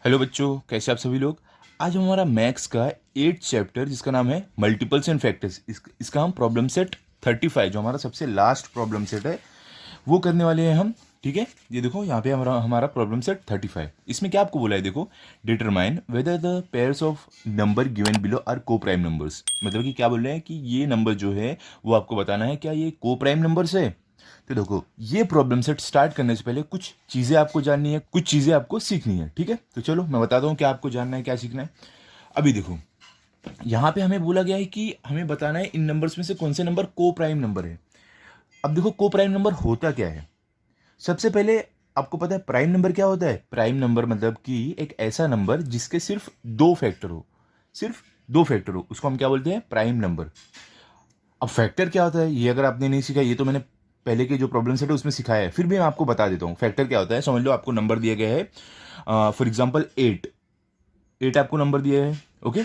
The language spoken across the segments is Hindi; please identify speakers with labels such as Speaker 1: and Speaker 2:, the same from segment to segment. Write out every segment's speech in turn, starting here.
Speaker 1: हेलो बच्चों, कैसे आप सभी लोग। आज हमारा मैथ्स का 8th चैप्टर जिसका नाम है मल्टीपल्स एंड फैक्टर्स, इसका हम प्रॉब्लम सेट 35 जो हमारा सबसे लास्ट प्रॉब्लम सेट है वो करने वाले हैं हम। ठीक है, ये देखो यहाँ पे हमारा हमारा प्रॉब्लम सेट 35। इसमें क्या आपको बोला है, देखो determine whether the pairs of number given below are coprime numbers. मतलब कि क्या बोल रहे हैं कि ये नंबर जो है वो आपको बताना है क्या ये को प्राइम नंबर्स है। तो देखो, ये प्रॉब्लम सेट स्टार्ट करने से पहले कुछ चीज़ें आपको जाननी है, कुछ चीज़ें आपको सीखनी है। ठीक है, तो चलो मैं बताता हूँ क्या आपको जानना है, क्या सीखना है। अभी देखो, यहाँ पे हमें बोला गया है कि हमें बताना है इन नंबर्स में से कौन से नंबर को प्राइम नंबर है। अब देखो, को प्राइम नंबर होता क्या है। सबसे पहले आपको पता है प्राइम नंबर क्या होता है। प्राइम नंबर मतलब कि एक ऐसा नंबर जिसके सिर्फ दो फैक्टर हो, सिर्फ दो फैक्टर हो, उसको हम क्या बोलते हैं, प्राइम नंबर। अब फैक्टर क्या होता है ये अगर आपने नहीं सीखा, ये तो मैंने पहले के जो प्रॉब्लम सेट है उसमें सिखाया है, फिर भी मैं आपको बता देता हूँ फैक्टर क्या होता है। समझ लो, आपको नंबर दिया गया है, फॉर एग्जाम्पल 8 आपको नंबर दिया है। ओके,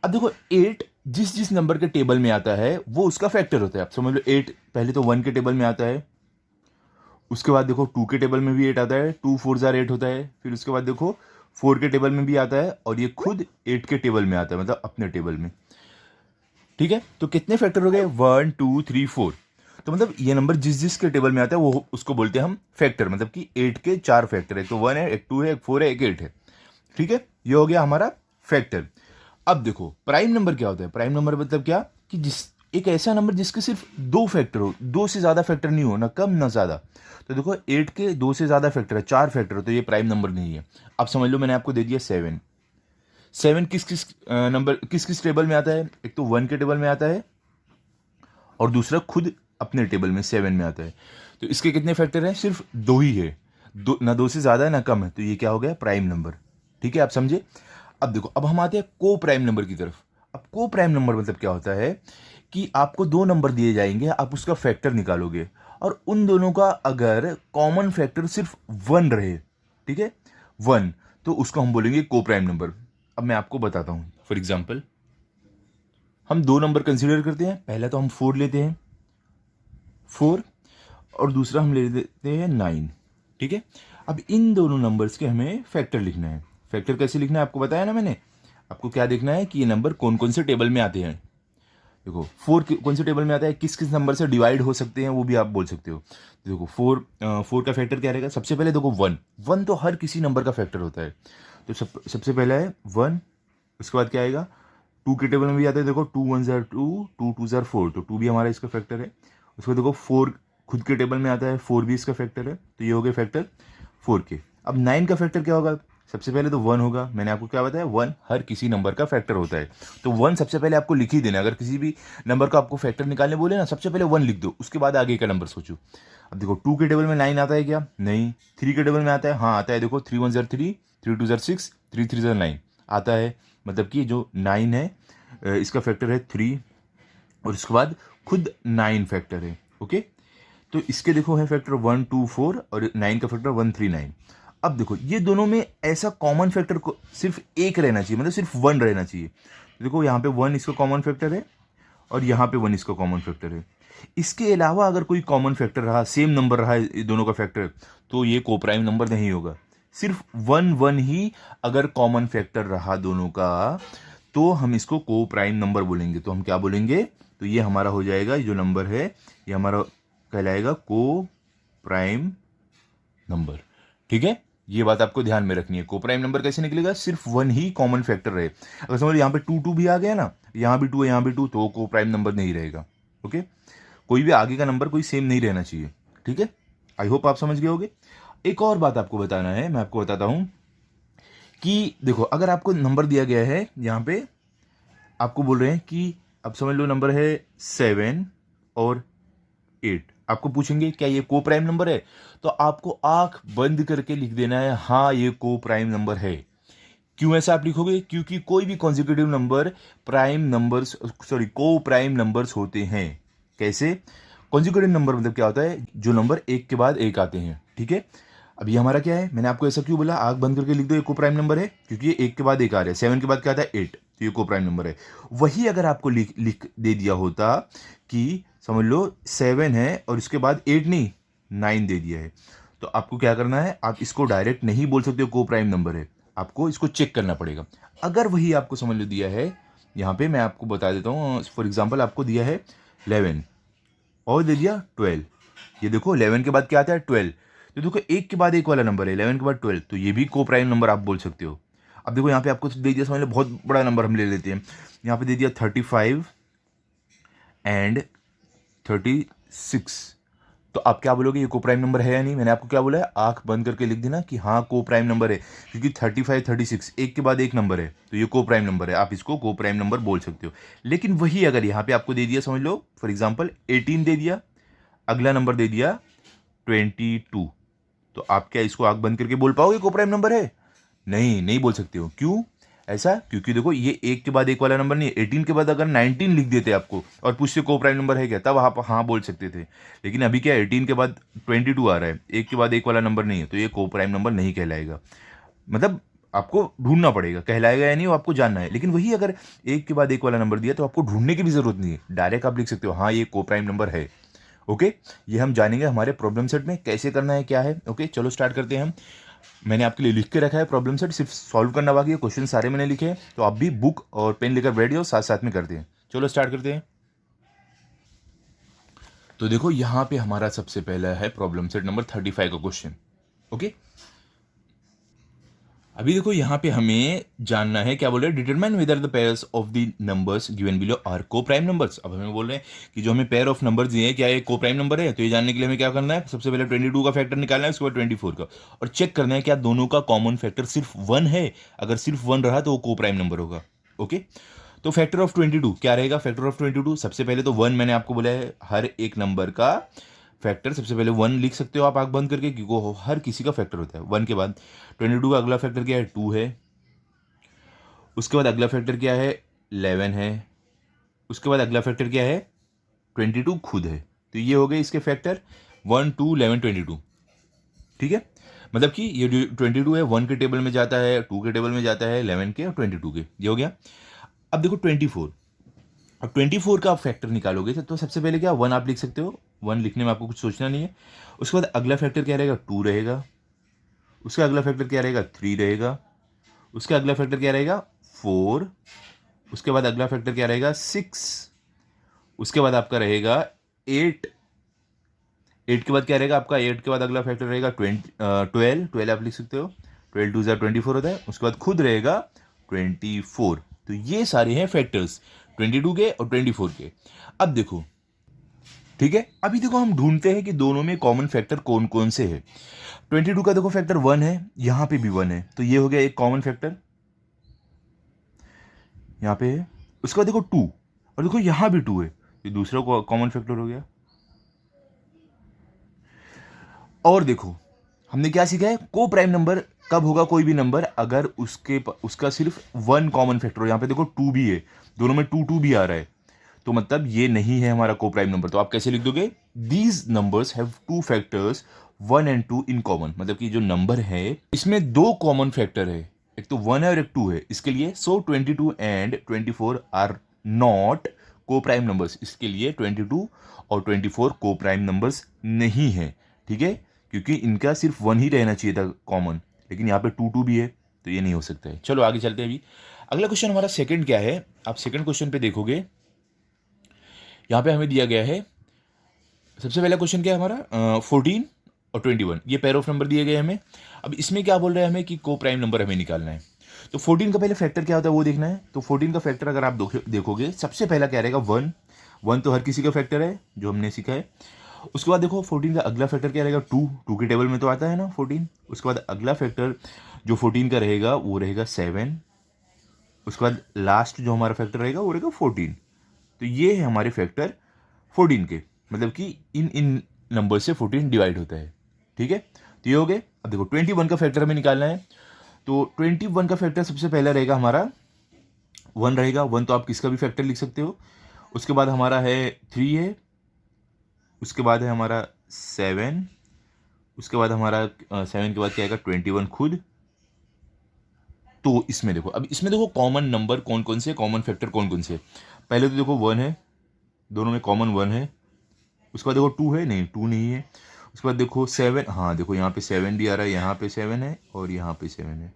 Speaker 1: अब देखो 8 जिस जिस नंबर के टेबल में आता है वो उसका फैक्टर होता है। आप समझ लो 8 पहले तो 1 के टेबल में आता है, उसके बाद देखो 2 के टेबल में भी 8 आता है, 2 4 जार 8 होता है, फिर उसके बाद देखो 4 के टेबल में भी आता है, और ये खुद 8 के टेबल में आता है, मतलब अपने टेबल में। ठीक है, तो कितने फैक्टर हो गए, 1 2 3 4। तो मतलब ये नंबर जिस जिस के टेबल में आता है वो उसको बोलते हैं हम फैक्टर। मतलब कि 8 के 4 फैक्टर है, तो 1 है, एक 2 है, एक 4 है, एक 8 है। ठीक है, ये हो गया हमारा फैक्टर। अब देखो प्राइम नंबर क्या होता है। प्राइम नंबर मतलब क्या, कि जिस एक ऐसा नंबर जिसके सिर्फ दो फैक्टर हो, दो से ज्यादा फैक्टर नहीं हो, ना कम ना ज्यादा। तो देखो 8 के दो से ज्यादा फैक्टर है, 4 फैक्टर हो, तो ये प्राइम नंबर नहीं है। अब समझ लो मैंने आपको दे दिया 7। 7 किस किस नंबर किस किस टेबल में आता है, एक तो 1 के टेबल में आता है और दूसरा खुद अपने टेबल में 7 में आता है। तो इसके कितने फैक्टर हैं, सिर्फ दो ही है, दो ना, दो से ज्यादा है ना कम है, तो ये क्या हो गया, प्राइम नंबर। ठीक है, आप समझे। अब देखो, अब हम आते हैं को प्राइम नंबर की तरफ। अब को प्राइम नंबर मतलब क्या होता है कि आपको दो नंबर दिए जाएंगे, आप उसका फैक्टर निकालोगे, और उन दोनों का अगर कॉमन फैक्टर सिर्फ 1 रहे, ठीक है, 1, तो उसको हम बोलेंगे को प्राइम नंबर। अब मैं आपको बताता हूं, फॉर एग्जाम्पल हम दो नंबर कंसीडर करते हैं। पहला तो हम 4 लेते हैं, 4, और दूसरा हम ले लेते हैं 9। ठीक है, अब इन दोनों नंबर्स के हमें फैक्टर लिखना है। फैक्टर कैसे लिखना है आपको बताया ना मैंने। आपको क्या देखना है कि ये नंबर कौन कौन से टेबल में आते हैं। देखो 4 कौन से टेबल में आता है, किस किस नंबर से डिवाइड हो सकते हैं, वो भी आप बोल सकते हो। तो देखो 4 का फैक्टर क्या रहेगा, सबसे पहले देखो 1। 1 तो हर किसी नंबर का फैक्टर होता है, तो सबसे पहला है 1। उसके बाद क्या आएगा, 2 के टेबल में भी आता है, देखो 2 1 जार 2, 2 2 जार 4, तो 2 भी हमारा इसका फैक्टर है। उसके बाद देखो 4 खुद के टेबल में आता है, 4 भी इसका फैक्टर है, तो ये हो गए फैक्टर 4 के। अब 9 का फैक्टर क्या होगा, सबसे पहले तो 1 होगा। मैंने आपको क्या बताया, 1 हर किसी नंबर का फैक्टर होता है, तो 1 सबसे पहले आपको लिख ही देना। अगर किसी भी नंबर का आपको फैक्टर निकालने बोले ना, सबसे पहले 1 लिख दो, उसके बाद आगे का नंबर सोचो। अब देखो 2 के टेबल में 9 आता है क्या, नहीं। 3 के टेबल में आता है, हाँ आता है, देखो 3 1 जार 3, 3 2 जार 6, 3 3 जार 9 आता है। मतलब कि जो 9 है इसका फैक्टर है 3, और उसके बाद खुद 9 फैक्टर है। ओके, तो इसके देखो है फैक्टर 1 2 4, और 9 का फैक्टर 1 3 9। अब देखो ये दोनों में ऐसा कॉमन फैक्टर को सिर्फ एक रहना चाहिए, मतलब सिर्फ 1 रहना चाहिए। देखो यहाँ पे 1 इसका कॉमन फैक्टर है, और यहाँ पे 1 इसका कॉमन फैक्टर है। इसके अलावा अगर कोई कॉमन फैक्टर रहा, सेम नंबर रहा ये दोनों का फैक्टर, तो ये को प्राइम नंबर नहीं होगा। सिर्फ 1 1 ही अगर कॉमन फैक्टर रहा दोनों का, तो हम इसको को प्राइम नंबर बोलेंगे। तो हम क्या बोलेंगे, तो ये हमारा हो जाएगा, ये जो नंबर है ये हमारा कहलाएगा को प्राइम नंबर। ठीक है, ये बात आपको ध्यान में रखनी है। को प्राइम नंबर कैसे निकलेगा, सिर्फ 1 ही कॉमन फैक्टर रहे। अगर समझ लो यहाँ पे 2 2 भी आ गया ना, यहाँ भी 2 है, यहाँ भी 2, तो को प्राइम नंबर नहीं रहेगा। ओके, कोई भी आगे का नंबर कोई सेम नहीं रहना चाहिए। ठीक है, आई होप आप समझ गए होगे। एक और बात आपको बताना है, मैं आपको बताता हूं कि देखो अगर आपको नंबर दिया गया है, यहाँ पे आपको बोल रहे हैं कि अब समझ लो नंबर है 7 और 8, आपको पूछेंगे क्या ये को प्राइम नंबर है, तो आपको आंख बंद करके लिख देना है हाँ ये को प्राइम नंबर है। क्यों ऐसा आप लिखोगे, क्योंकि कोई भी consecutive number prime numbers, sorry को प्राइम नंबर्स होते हैं। कैसे, कॉन्जिक्यूटिव नंबर मतलब क्या होता है, जो नंबर एक के बाद एक आते हैं। ठीक है, अब ये हमारा क्या है, मैंने आपको ऐसा क्यों बोला आंख बंद करके लिख दो ये को प्राइम नंबर है, क्योंकि ये एक के बाद एक आ रहा है। 7 के बाद क्या आता है, 8, तो ये को प्राइम नंबर है। वही अगर आपको लिख लिख दे दिया होता कि समझ लो 7 है और इसके बाद 8 नहीं 9 दे दिया है, तो आपको क्या करना है, आप इसको डायरेक्ट नहीं बोल सकते हो को प्राइम नंबर है, आपको इसको चेक करना पड़ेगा। अगर वही आपको समझ लो दिया है, यहाँ पे मैं आपको बता देता हूँ, फॉर एग्जांपल आपको दिया है 11 और दे दिया 12, ये देखो 11 के बाद क्या आता है 12, तो देखो एक के बाद एक वाला नंबर है, 11 के बाद 12, तो ये भी को प्राइम नंबर आप बोल सकते हो। अब देखो यहाँ पे आपको दे दिया, समझ लो बहुत बड़ा नंबर हम ले लेते हैं, यहाँ पे दे दिया 35 एंड 36, तो आप क्या बोलोगे, ये को प्राइम नंबर है या नहीं? मैंने आपको क्या बोला है, आंख बंद करके लिख देना कि हाँ को प्राइम नंबर है, क्योंकि 35 36 एक के बाद एक नंबर है, तो ये को प्राइम नंबर है, आप इसको को प्राइम नंबर बोल सकते हो। लेकिन वही अगर यहाँ पे आपको दे दिया, समझ लो फॉर एग्जांपल 18 दे दिया, अगला नंबर दे दिया 22, तो आप क्या इसको आंख बंद करके बोल पाओगे को प्राइम नंबर है? नहीं, नहीं बोल सकते हो। क्यों ऐसा? क्योंकि देखो ये एक के बाद एक वाला नंबर नहीं है। 18 के बाद अगर 19 लिख देते आपको और पूछते को प्राइम नंबर है क्या, तब आप हाँ बोल सकते थे। लेकिन अभी क्या 18 के बाद 22 आ रहा है, एक के बाद एक वाला नंबर नहीं है, तो ये को प्राइम नंबर नहीं कहलाएगा। मतलब आपको ढूंढना पड़ेगा, कहलाएगा या नहीं वो आपको जानना है। लेकिन वही अगर एक के बाद एक वाला नंबर दिया तो आपको ढूंढने की भी जरूरत नहीं है, डायरेक्ट आप लिख सकते हो हाँ ये को प्राइम नंबर है। ओके, ये हम जानेंगे हमारे प्रॉब्लम सेट में कैसे करना है क्या है। ओके चलो स्टार्ट करते हैं हम। मैंने आपके लिए लिख के रखा है प्रॉब्लम सेट, सिर्फ सॉल्व करना बाकी है, क्वेश्चन सारे मैंने लिखे हैं, तो आप भी बुक और पेन लेकर बैठ जाओ, साथ साथ में करते हैं। चलो स्टार्ट करते हैं। तो देखो यहाँ पे हमारा सबसे पहला है प्रॉब्लम सेट नंबर 35 का क्वेश्चन। ओके, अभी देखो यहाँ पे हमें जानना है, क्या बोल रहे हैं, determine whether the pairs of the numbers given below are coprime numbers. अब हमें बोल रहे हैं कि जो हमें पेयर ऑफ नंबर्स दिए हैं क्या ये को प्राइम नंबर है, तो ये जानने के लिए हमें क्या करना है, सबसे पहले 22 का फैक्टर निकालना है, उसके बाद 24 का, और चेक करना है क्या दोनों का कॉमन फैक्टर सिर्फ 1 है। अगर सिर्फ 1 रहा तो वो को प्राइम नंबर होगा। ओके, तो फैक्टर ऑफ 22 क्या रहेगा, फैक्टर ऑफ 22 सबसे पहले तो 1, मैंने आपको बोला है हर एक नंबर का फैक्टर सबसे पहले 1 लिख सकते हो आप आंख बंद करके, क्योंकि वो हर किसी का फैक्टर होता है। 1 के बाद 22 का अगला फैक्टर क्या है, 2 है। उसके बाद अगला फैक्टर क्या है, 11 है। उसके बाद अगला फैक्टर क्या है, 22 खुद है। तो ये हो गए इसके फैक्टर 1 2 11 22। ठीक है, मतलब कि ये जो 22 है 1 के टेबल में जाता है, 2 के टेबल में जाता है, 11 के और 22 के, ये हो गया। अब देखो 24, अब 24 का आप फैक्टर निकालोगे तो सबसे पहले क्या 1 आप लिख सकते हो, 1 लिखने में आपको कुछ सोचना नहीं है। उसके बाद अगला फैक्टर क्या रहेगा, 2 रहेगा। उसका अगला फैक्टर क्या रहेगा, 3 रहेगा। उसका अगला फैक्टर क्या रहेगा, 4। उसके बाद अगला फैक्टर क्या रहेगा, 6। उसके बाद आपका रहेगा 8। 8 के बाद क्या रहेगा आपका, 8 के बाद अगला फैक्टर रहेगा 12 आप लिख सकते हो, 12 2 24 होता है। उसके बाद खुद रहेगा 24। तो ये सारे हैं फैक्टर्स 22 के और 24 के। अब देखो, ठीक है, अभी देखो हम ढूंढते हैं कि दोनों में कॉमन फैक्टर कौन कौन से है। 22 का देखो फैक्टर 1 है, यहां पे भी 1 है, तो ये हो गया एक कॉमन फैक्टर, यहां पे है। उसके बाद देखो 2, और देखो यहां भी 2 है, ये दूसरा कॉमन फैक्टर हो गया। और देखो हमने क्या सीखा है, को प्राइम नंबर कब होगा कोई भी नंबर, अगर उसका सिर्फ 1 कॉमन फैक्टर हो। यहां पे देखो 2 भी है, दोनों में 2 2 भी आ रहा है, तो मतलब ये नहीं है हमारा को प्राइम नंबर। तो आप कैसे लिख दोगे, these numbers have 2 factors 1 and 2 in common, मतलब कि जो नंबर है इसमें 2 कॉमन फैक्टर है, एक तो 1 है और एक 2 है, इसके लिए सो 22 and 24 are not coprime numbers. इसके लिए 22 और 24 को प्राइम नंबर्स नहीं है। ठीक है, क्योंकि इनका सिर्फ 1 ही रहना चाहिए था कॉमन, लेकिन यहाँ पे 2 2 भी है, तो ये नहीं हो सकता है। चलो आगे चलते हैं। अभी अगला क्वेश्चन हमारा सेकंड क्या है, आप सेकंड क्वेश्चन पे देखोगे, यहाँ पे हमें दिया गया है, सबसे पहला क्वेश्चन क्या है हमारा, 14 और 21, ये पेयर ऑफ नंबर दिए गए हमें। अब इसमें क्या बोल रहे हैं हमें कि को प्राइम नंबर हमें निकालना है। तो 14 का पहले फैक्टर क्या होता है वो देखना है। तो 14 का फैक्टर अगर आप देखोगे, सबसे पहला क्या रहेगा, 1। 1 तो हर किसी का फैक्टर है जो हमने सीखा है। उसके बाद देखो 14 का अगला फैक्टर क्या रहेगा, 2। 2 के टेबल में तो आता है ना 14। उसके बाद अगला फैक्टर जो 14 का रहेगा वो रहेगा 7। उसके बाद लास्ट जो हमारा फैक्टर रहेगा वो रहेगा 14। तो ये है हमारे फैक्टर 14 के, मतलब कि इन इन नंबर से 14 डिवाइड होता है। ठीक है, तो ये हो गए। अब देखो 21 का फैक्टर हमें निकालना है। तो 21 का फैक्टर सबसे पहला रहेगा हमारा 1 रहेगा। 1 तो आप किसका भी फैक्टर लिख सकते हो। उसके बाद हमारा है 3 है। उसके बाद है हमारा 7। उसके बाद हमारा 7 के बाद क्या आएगा, 21 खुद। तो इसमें देखो, अब इसमें देखो कॉमन नंबर कौन कौन से, कॉमन फैक्टर कौन कौन से। पहले तो देखो 1 है, दोनों में कॉमन 1 है। उसके बाद देखो 2 है, नहीं 2 नहीं है। उसके बाद देखो 7, हाँ देखो यहाँ पे 7 भी आ रहा है, यहाँ पे 7 है और यहाँ पे 7 है।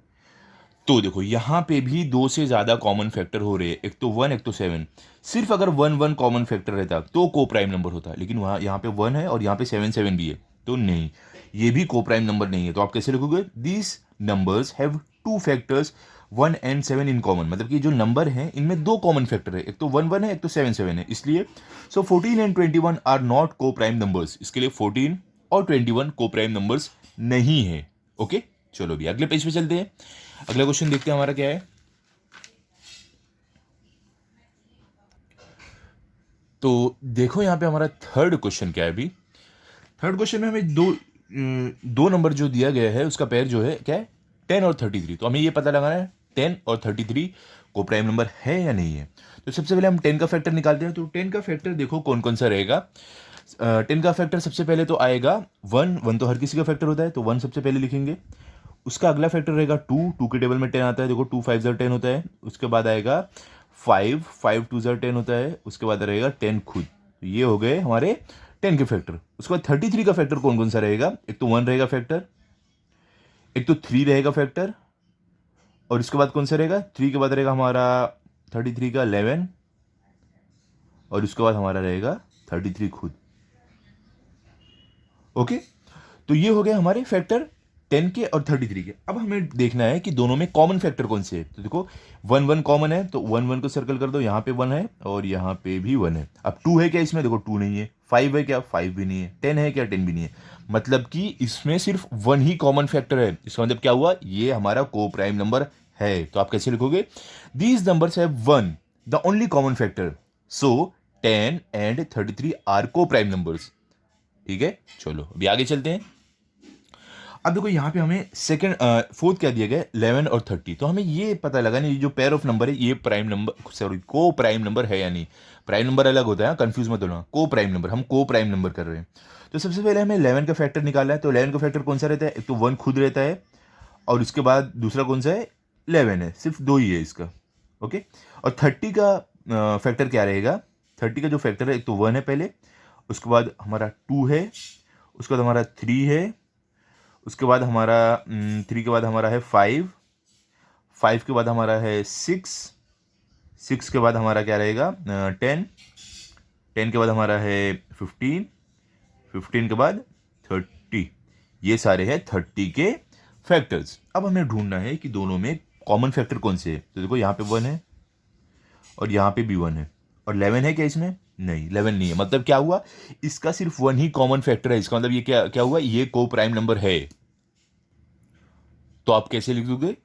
Speaker 1: तो देखो यहाँ पे भी दो से ज़्यादा कॉमन फैक्टर हो रहे हैं, एक तो 1 एक तो 7। सिर्फ अगर 1 1 कॉमन फैक्टर रहता तो को प्राइम नंबर होता, लेकिन वहाँ यहाँ पे 1 है और यहाँ पे 7 7 भी है, तो नहीं, ये भी को प्राइम नंबर नहीं है। तो आप कैसे लिखोगे? These numbers have two factors 1 and 7 in common, मतलब कि जो नंबर हैं इनमें दो कॉमन फैक्टर है, एक तो 1 1 है एक तो 7 7 है, इसलिए सो 14 and 21 are not coprime numbers. इसके लिए 14 और 21 को प्राइम नंबर्स नहीं है। ओके, चलो भी अगले पेज पे चलते हैं। अगला क्वेश्चन देखते हैं हमारा क्या है। तो देखो यहाँ पे हमारा थर्ड क्वेश्चन क्या है। अभी थर्ड क्वेश्चन में हमें दो नंबर जो दिया गया है उसका पेयर जो है क्या है, 10 और 33। तो हमें ये पता लगाना है 10 और 33 को प्राइम नंबर है या नहीं है। तो सबसे पहले हम 10 का फैक्टर निकालते हैं। तो 10 का फैक्टर देखो कौन कौन सा रहेगा। 10 का फैक्टर सबसे पहले तो आएगा 1 1, तो हर किसी का फैक्टर होता है, तो 1 सबसे पहले लिखेंगे। उसका अगला फैक्टर रहेगा 2 2 के टेबल में 10 आता है, देखो 2 5 10 होता है। उसके बाद आएगा 5 5 2 10 होता है। उसके बाद रहेगा 10 खुद। तो ये हो गए हमारे 10 के फैक्टर। उसके बाद 33 का फैक्टर कौन कौन सा रहेगा? एक तो 1 रहेगा फैक्टर, एक तो 3 रहेगा फैक्टर, और इसके बाद कौन सा रहेगा? 3 के बाद रहेगा हमारा 33 का 11, और उसके बाद हमारा रहेगा 33 खुद। ओके, तो ये हो गए हमारे फैक्टर 10 के और 33 के। अब हमें देखना है कि दोनों में कॉमन फैक्टर कौन से है। तो देखो 1 1 कॉमन है, तो 1 1 को सर्कल कर दो। यहाँ पे 1 है और यहाँ पे भी 1 है। अब 2 है क्या इसमें? देखो 2 नहीं है। 5 है क्या? 5 भी नहीं है। 10 है क्या? 10 भी नहीं है। मतलब कि इसमें सिर्फ 1 ही कॉमन फैक्टर है। इसका मतलब क्या हुआ? ये हमारा को प्राइम नंबर है। तो आप कैसे लिखोगे? These numbers have 1 the only common factor, so 10 and 33 are coprime numbers. ठीक है, चलो अभी आगे चलते हैं। अब देखो यहाँ पे हमें सेकंड फोर्थ क्या दिया गया? 11 और 30। तो हमें ये पता लगा नहीं, ये जो पेयर ऑफ नंबर है ये प्राइम नंबर, सॉरी, को प्राइम नंबर है या नहीं। प्राइम नंबर अलग होता है, कंफ्यूज मत होना। को प्राइम नंबर, हम को प्राइम नंबर कर रहे हैं। तो सबसे पहले हमें 11 का फैक्टर निकालना है। तो 11 का फैक्टर कौन सा रहता है? एक तो 1 खुद रहता है, और उसके बाद दूसरा कौन सा है? 11 है, सिर्फ 2 ही है इसका। ओके, और 30 का फैक्टर क्या रहेगा? 30 का जो फैक्टर है, एक तो 1 है पहले, उसके बाद हमारा 2 है, उसके बाद हमारा 3 है, उसके बाद हमारा 3 के बाद हमारा है 5, 5 के बाद हमारा है 6, 6 के बाद हमारा क्या रहेगा? 10, 10 के बाद हमारा है 15, 15 के बाद 30। ये सारे हैं 30 के फैक्टर्स। अब हमें ढूंढना है कि दोनों में कॉमन फैक्टर कौन से है। तो देखो यहाँ पे 1 है और यहाँ पे भी 1 है, और 11 है क्या इसमें? नहीं, 11 नहीं है। मतलब क्या हुआ? इसका सिर्फ 1 ही कॉमन फैक्टर है। इसका मतलब ये क्या क्या हुआ? ये को प्राइम नंबर है। तो आप कैसे लिख दोगे?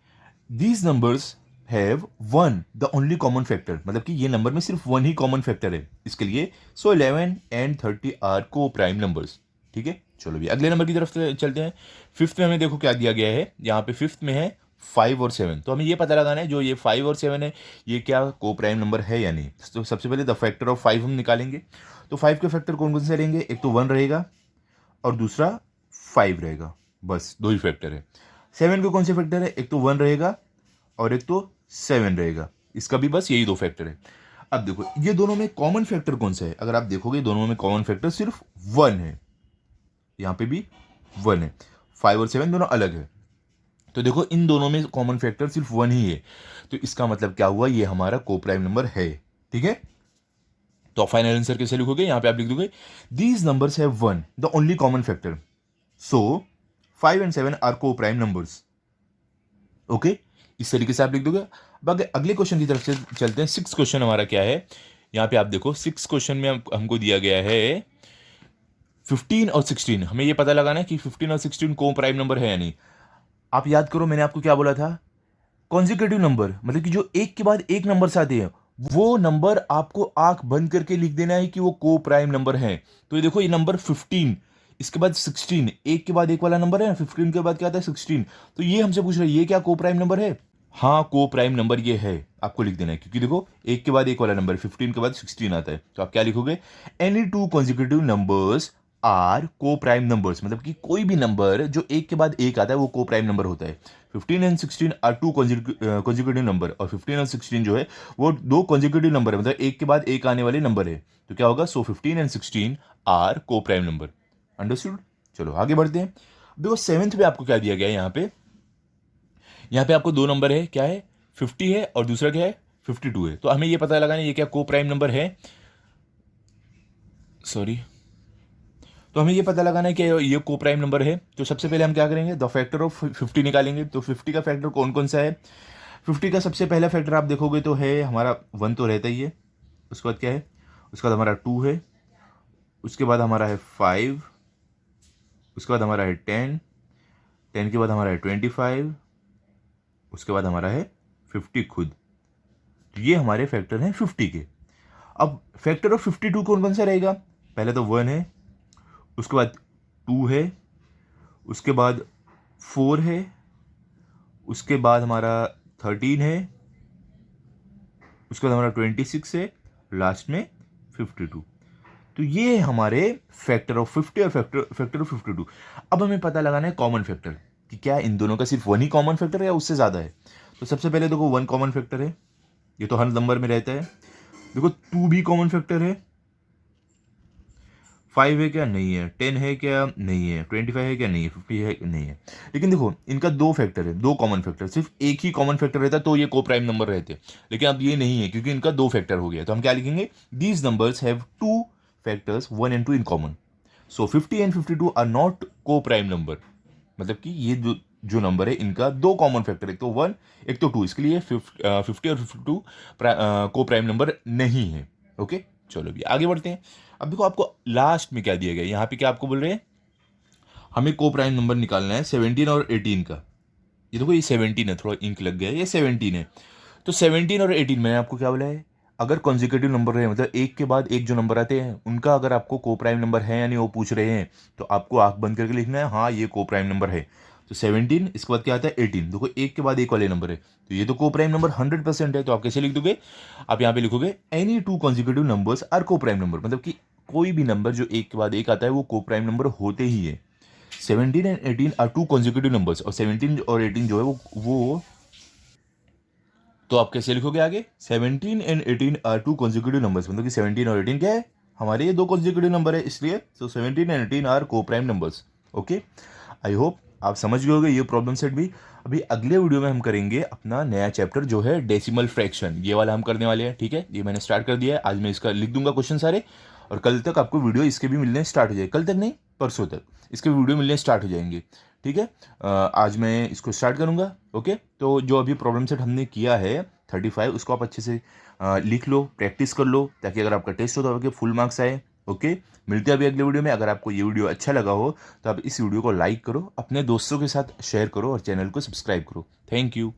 Speaker 1: These numbers have 1 the only common factor, मतलब कि ये नंबर में सिर्फ 1 ही कॉमन फैक्टर है इसके लिए। सो 11 and 30 are coprime numbers. ठीक है, चलो भी अगले नंबर की तरफ चलते हैं। फिफ्थ में हमें देखो क्या दिया गया है। यहाँ पे फिफ्थ में है 5 और 7। तो हमें ये पता लगाना है जो ये 5 और 7 है ये क्या को प्राइम नंबर है या नहीं। तो सबसे पहले द फैक्टर ऑफ 5 हम निकालेंगे। तो 5 के फैक्टर कौन कौन से रहेंगे? एक तो 1 रहेगा और दूसरा 5 रहेगा, बस 2 ही फैक्टर है। 7 के कौन से फैक्टर है? एक तो 1 रहेगा और एक तो 7 रहेगा, इसका भी बस यही 2 फैक्टर है। अब देखो ये दोनों में कॉमन फैक्टर कौन सा है? अगर आप देखोगे दोनों में कॉमन फैक्टर सिर्फ 1 है, यहाँ पे भी 1 है। 5 और 7 दोनों अलग है। तो देखो इन दोनों में कॉमन फैक्टर सिर्फ 1 ही है। तो इसका मतलब क्या हुआ? ये हमारा को प्राइम नंबर है। ठीक है, तो फाइनल आंसर कैसे लिखोगे? यहाँ पे आप लिख दोगे these numbers have 1 the only common factor, so 5 and 7 are coprime numbers. Okay, इस तरीके से आप लिख दोगे। अब अगले क्वेश्चन की तरफ से चलते हैं। 6 क्वेश्चन हमारा क्या है? यहाँ पे आप देखो 6 क्वेश्चन में हमको दिया गया है 15 और 16। हमें ये पता लगाना है कि 15 और 16 को प्राइम नंबर है या नहीं। आप याद करो मैंने आपको क्या बोला था? कॉन्जिक्यूटिव नंबर, मतलब कि जो एक के बाद एक नंबर से आते हैं वो नंबर आपको आंख बंद करके लिख देना है कि वो को प्राइम नंबर है। तो ये देखो ये नंबर 15, इसके बाद 16, एक के बाद एक वाला नंबर है ना, 15 के बाद क्या आता है? 16। तो ये हमसे पूछ रहा है ये क्या को प्राइम नंबर है? हाँ, को प्राइम नंबर ये है, आपको लिख देना है, क्योंकि देखो एक के बाद एक वाला नंबर 15 के बाद 16 आता है। तो आप क्या लिखोगे? Any two consecutive numbers are coprime numbers, मतलब कि कोई भी नंबर जो एक के बाद एक आता है वो को प्राइम नंबर होता है। 15 and 16 are two consecutive number, और 15 और 16 जो है वो 2 कॉन्जिक्यूटिव नंबर है, मतलब एक के बाद एक आने वाले नंबर है। तो क्या होगा? सो 15 and 16 are coprime number. Understood? चलो आगे बढ़ते हैं। देखो 7th में आपको क्या दिया गया है यहाँ पे? यहाँ पे आपको दो नंबर है, क्या है 50 है और दूसरा क्या है 52 है। तो हमें ये पता लगाना है ये क्या को प्राइम नंबर है, सॉरी, तो हमें ये पता लगाना है कि ये को प्राइम नंबर है। तो सबसे पहले हम क्या करेंगे, द फैक्टर ऑफ 50 निकालेंगे। तो 50 का फैक्टर कौन कौन सा है, 50 का सबसे पहला फैक्टर आप देखोगे तो है हमारा 1 तो रहता ही है, उसके बाद क्या है, उसके बाद हमारा 2 है, उसके बाद हमारा है 5, उसके बाद हमारा है 10, 10 के बाद हमारा है 25, उसके बाद हमारा है 50 खुद। तो ये हमारे फैक्टर हैं 50 के। अब फैक्टर ऑफ 52 कौन कौन सा रहेगा, पहले तो 1 है, उसके बाद 2 है, उसके बाद 4 है, उसके बाद हमारा 13 है, उसके बाद हमारा 26 है, लास्ट में 52। तो ये हमारे फैक्टर ऑफ 50 और फैक्टर ऑफ 52। अब हमें पता लगाना है कॉमन फैक्टर कि क्या इन दोनों का सिर्फ वन ही कॉमन फैक्टर है या उससे ज़्यादा है। तो सबसे पहले देखो 1 कॉमन फैक्टर है, ये तो हर नंबर में रहता है। देखो 2 भी कॉमन फैक्टर है, 5 है क्या, नहीं है, 10 है क्या, नहीं है, 25 है क्या, नहीं है, 50 है क्या, नहीं है। लेकिन देखो इनका दो फैक्टर है, दो कॉमन फैक्टर, सिर्फ एक ही कॉमन फैक्टर रहता तो ये को प्राइम नंबर रहते, लेकिन अब ये नहीं है क्योंकि इनका दो फैक्टर हो गया। तो हम क्या लिखेंगे, these numbers have two factors 1 and 2 in common, so 50 and 52 are not coprime number. मतलब कि ये जो नंबर है इनका दो कॉमन फैक्टर, एक तो 1 एक तो 2, इसके लिए 50 और 52 को प्राइम नंबर नहीं है। ओके, चलो भी आगे बढ़ते हैं। अब देखो आपको लास्ट में क्या दिया गया, यहाँ पे क्या आपको बोल रहे हैं, हमें को प्राइम नंबर निकालना है 17 और 18 का। ये देखो ये 17 है, थोड़ा इंक लग गया है, ये 17 है। तो 17 और 18 मैंने आपको क्या बोला है, अगर कॉन्जिक्यूटिव नंबर रहे, मतलब एक के बाद एक जो नंबर आते हैं उनका अगर आपको को प्राइम नंबर है या नहीं वो पूछ रहे हैं, तो आपको आंख बंद करके लिखना है हाँ ये को प्राइम नंबर है। तो 17, इसके बाद क्या आता है 18, देखो एक के बाद एक वाले नंबर है, तो ये तो को प्राइम नंबर 100% है। तो आप कैसे लिख दोगे, आप यहाँ पे लिखोगे any two consecutive numbers are coprime number, मतलब कि कोई भी नंबर जो एक के बाद एक आता है वो को प्राइम नंबर होते ही है। 17 and 18 are two consecutive numbers, और 17 और 18 जो है वो तो आप कैसे लिखोगे आगे, 17 and 18 are two consecutive numbers, मतलब कि 17 और 18 क्या है, हमारे ये दो कॉन्जिक्यूटिव नंबर है, इसलिए सो 17 and 18 are coprime numbers. Okay, I hope आप समझ गए होंगे ये प्रॉब्लम सेट भी। अभी अगले वीडियो में हम करेंगे अपना नया चैप्टर जो है डेसिमल फ्रैक्शन, ये वाला हम करने वाले हैं। ठीक है, ये मैंने स्टार्ट कर दिया है, आज मैं इसका लिख दूंगा क्वेश्चन सारे, और कल तक आपको वीडियो इसके भी मिलने स्टार्ट हो जाएंगे, कल तक नहीं परसों तक इसके वीडियो मिलने स्टार्ट हो जाएंगे। ठीक है, आज मैं इसको स्टार्ट करूंगा। ओके, तो जो अभी प्रॉब्लम सेट हमने किया है 35, उसको आप अच्छे से लिख लो, प्रैक्टिस कर लो, ताकि अगर आपका टेस्ट हो तो आपके फुल मार्क्स आए। ओके, मिलते हैं अभी अगले वीडियो में। अगर आपको ये वीडियो अच्छा लगा हो तो आप इस वीडियो को लाइक करो, अपने दोस्तों के साथ शेयर करो और चैनल को सब्सक्राइब करो। Thank you.